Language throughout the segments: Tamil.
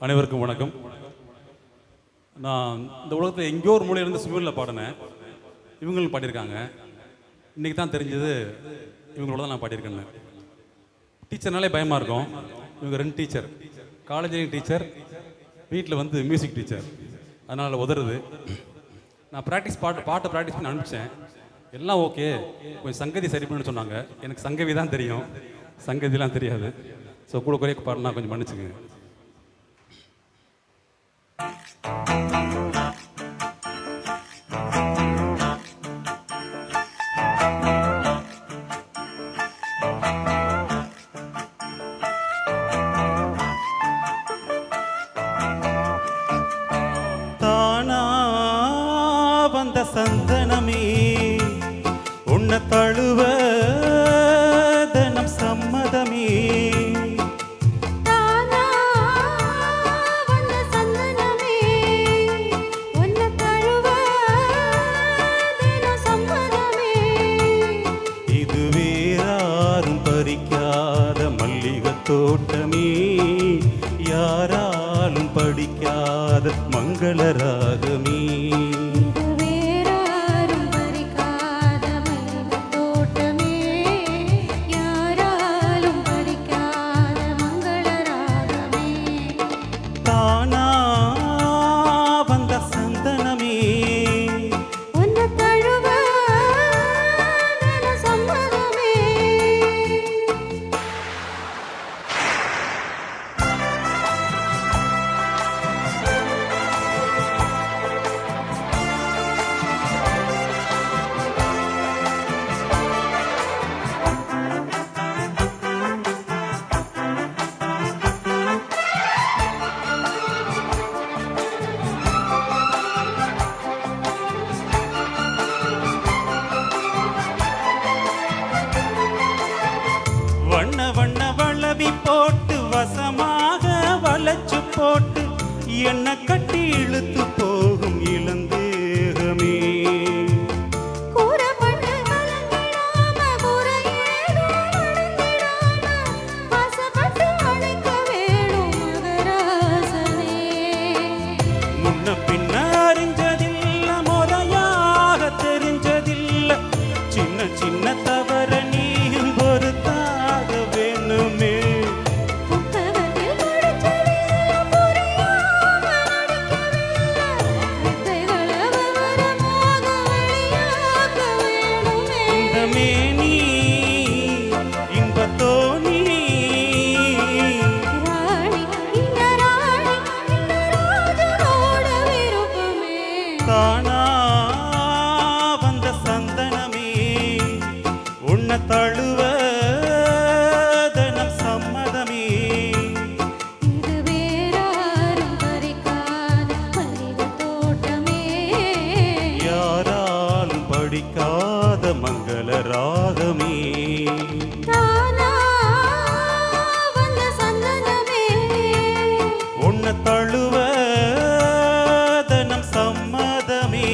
அனைவருக்கும் வணக்கம். நான் இந்த உலகத்தில் எங்கேயோ ஒரு மூலையிலிருந்து சிவிலில் பாடினேன். இவங்களும் பாடியிருக்காங்க. இன்றைக்கி தான் தெரிஞ்சது இவங்களோட தான் நான் பாடியிருக்கேன்னு. டீச்சர்னாலே பயமாக இருக்கும். இவங்க 2 டீச்சர், காலேஜ்லேயும் டீச்சர், வீட்டில் வந்து மியூசிக் டீச்சர். அதனால் உதறுது. நான் பாட்டு ப்ராக்டிஸ் பண்ணி அனுப்பிச்சேன். எல்லாம் ஓகே, கொஞ்சம் சங்கதி சரி பண்ணு சொன்னாங்க. எனக்கு சங்கவி தான் தெரியும், சங்கதிலாம் தெரியாது. ஸோ கூட குறைய பாடினா கொஞ்சம் மன்னிச்சுங்க. தானா வந்த சந்தனமே உன்னை தழுவ தனம் சம்மதமே. இது வேறாரும் பறிக்காத மல்லிகை தோட்டமே, யாராலும் படிக்காத மங்கள ராகமே. தானா வந்த சந்தனமே வண்ண வண்ண வளவி போட்டு வசமாக வளைச்சு போட்டு என்ன கட்டி இழுத்து போகும் இளந்தேகமே. முன்ன பின்ன அறிஞ்சதில்ல, முறையாக தெரிஞ்சதில்ல, சின்ன சின்ன தவற நீயும் பொறுத்தாக வேணுமே. இந்த மேனி இன்பத்தோனி தானா வந்த சந்தனமே உன்னை தழுவ தனம் சம்மதமே. யாராலும் படிக்காத மங்கள ராகமே. உன்னை தழுவ தனம் சம்மதமே.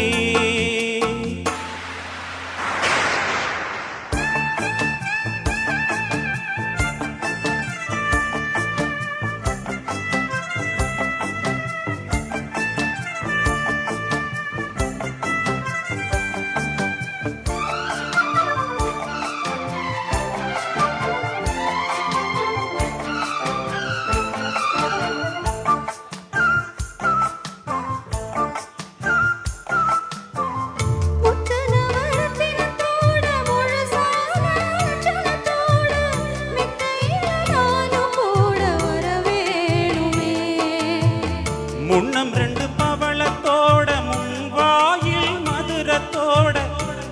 முன்னம் 2 பவளத்தோட முன்வாயில் மதுரத்தோட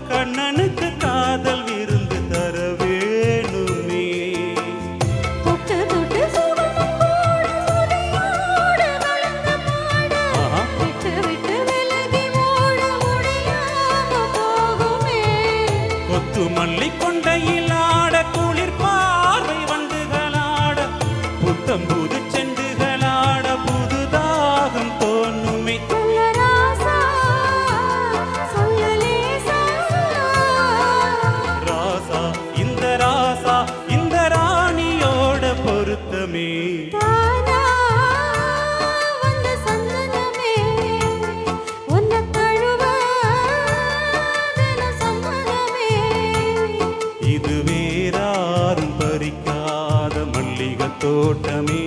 கண்ணனுக்கு காதல் விருந்து தர வேணுமே. கொத்து மல்லி கொண்டையிலாட குளிர் பார்வை வண்டுகளாட புத்தம் புது செண்டுகளாட புதுதாகம் தோ இது வேறாரும் பறிக்காத மல்லிகை தோட்டமே